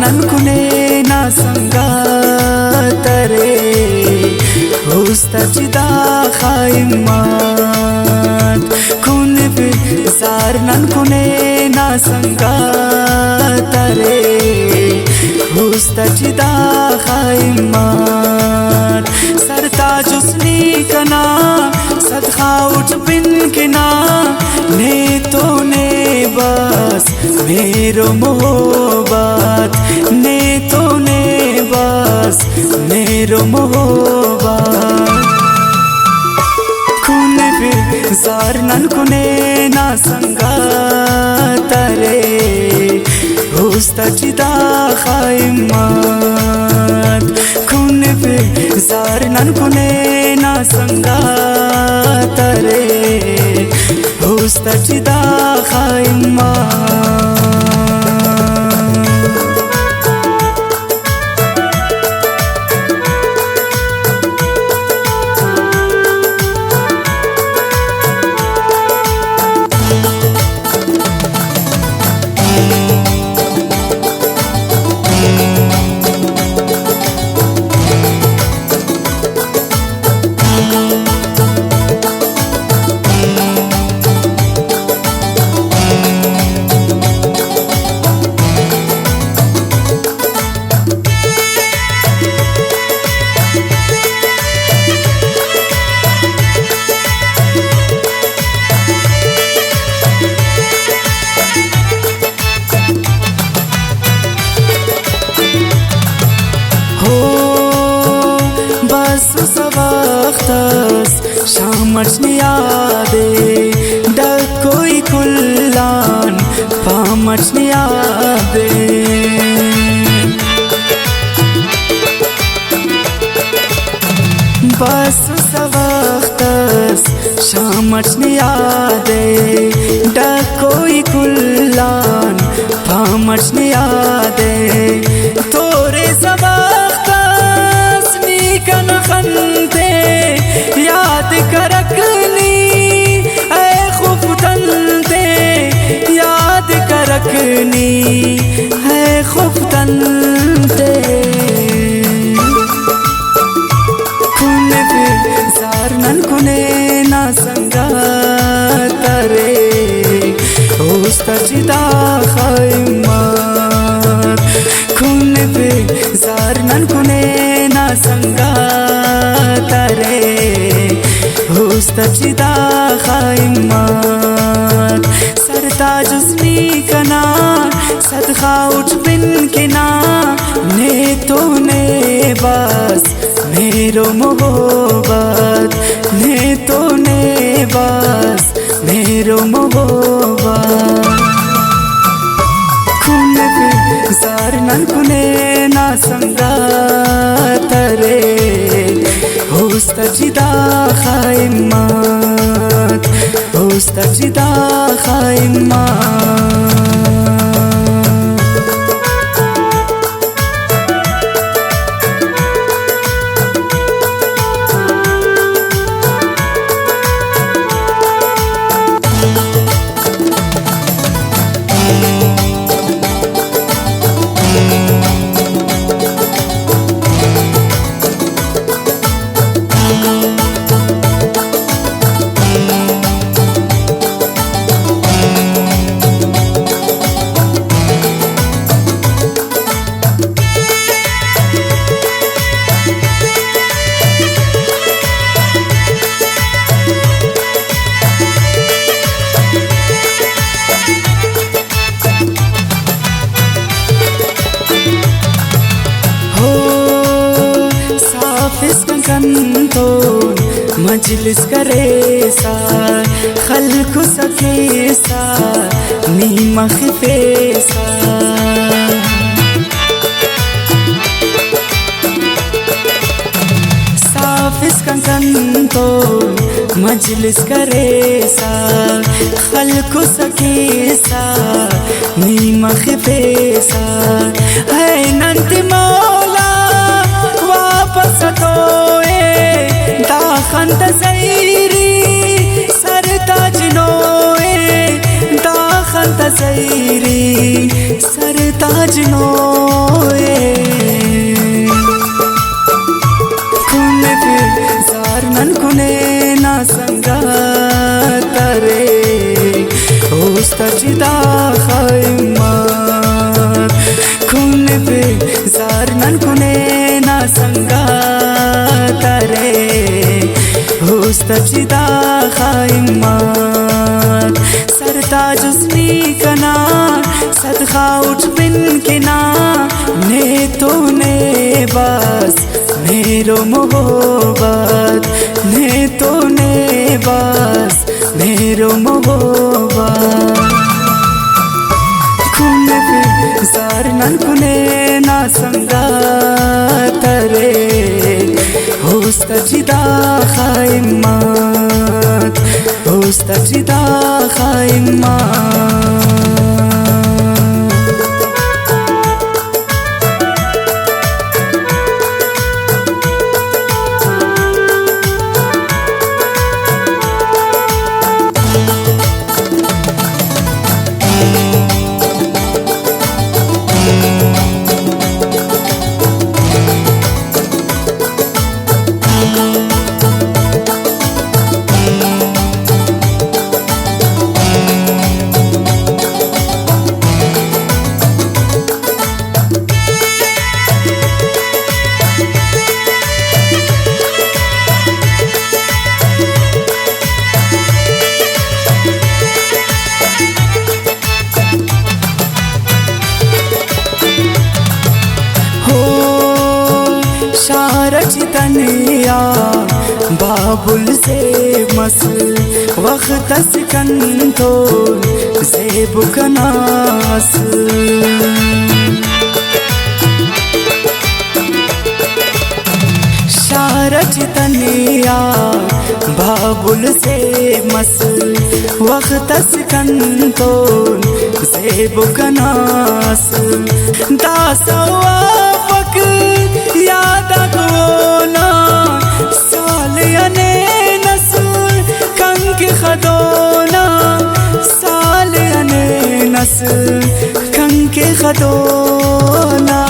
नन्कुने ना संगा तरे हुस्ताचिदा खाइमान कुन पे जार नन्कुने ना संगा तरे हुस्ताचिदा खाइमान सरताज उसनी कना सदखा उठ बिन के ना ने तो ने बस मेरो मोहब्बत ने तो ने बस मेरो मोहब्बत खून पे जार नन्कुने ना संगा तरे हुस्ताचिदा खाइमान खून पे जार नन्कुने ना संगा तरे हुस्ताचिदा खाइमान शामर्चनी यादे डकोई कुल्लान पामर्चनी यादे बस सवख्तस शामर्चनी यादे डकोई कुल्लान पामर्चनी यादे तोरे सवख्तस नीकन खंते याद करकनी ऐ खुफ्तंते याद करकनी ऐ खुफ्तंते खून पे जार नन्कुने ना संगा तरे हुस्ताचिदा खाइमान खून पे जार नन्कुने ना संगा तरे हुस्ताचिदा खाइमान सरताज उसनी कना सदखा उठ बिन के ना ने तो ने बस मेरो मोहब्बत ने तो ने बस मेरो मोहब्बत खून पे जार नन्कुने ना संगा तरे हुस्ताचिदा खाइमान हुस्ताचिदा खाइमान मजलिस करे सा खल्कु सके सा नीमख पेसा साफिस कंकन तो मजलिस करे सा खल्कु सके सा नीमख पेसा है नंत मौला वापस तोए दाखंत सैरी सरताज नोए दाखंत सैरी सरताज ताजनोए कुने पे जारनन कुने ना संगा तरे उस्ता चिदा खैमात कुने पे जारनन कुने ना संगा तरे उस्ता चिदा खैमात सरताज उसनी कना सदखा उठ बिन के ना ने तो ने बस मेरो मोहब्बत ने तो ने बस मेरो मोहब्बत कुने पे जारनन कुने ना संगा तरे उस्ता चिदा खैमात उस्ता चिदा खैमात तनिया बाबुल से मसल वक्त सिकन तो ज़ेब कनास शारज तनिया बाबुल से मसल वक्त सिकन तो ज़ेब कनास दासवा पक याद कोना सालियाने नस्ल कंक खदोना सालियाने नस्ल कंक खदोना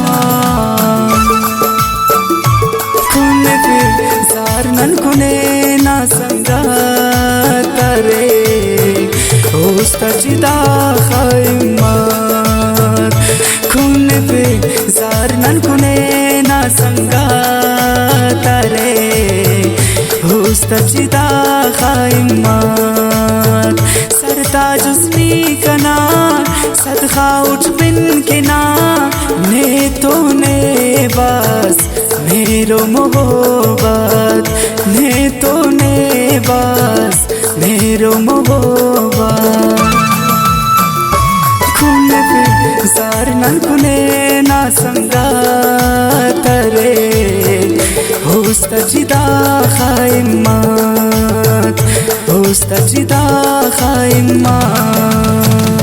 कुने पे जारनन कुने ना संगा तरे उस्ता चिदा खैमात कुने पे जारनन कुने ना संगा तरे उस्ता चिदा खैमात सरताज उसनी कना सदखा उठ बिन के ना ने तो ने बस मेरो मोहब्बत ने तो ने बस मेरो मोहब्बत कुने पे जारनन कुने ना संगा तरे उस्ता चिदा खैमात उस्ता चिदा खैमात।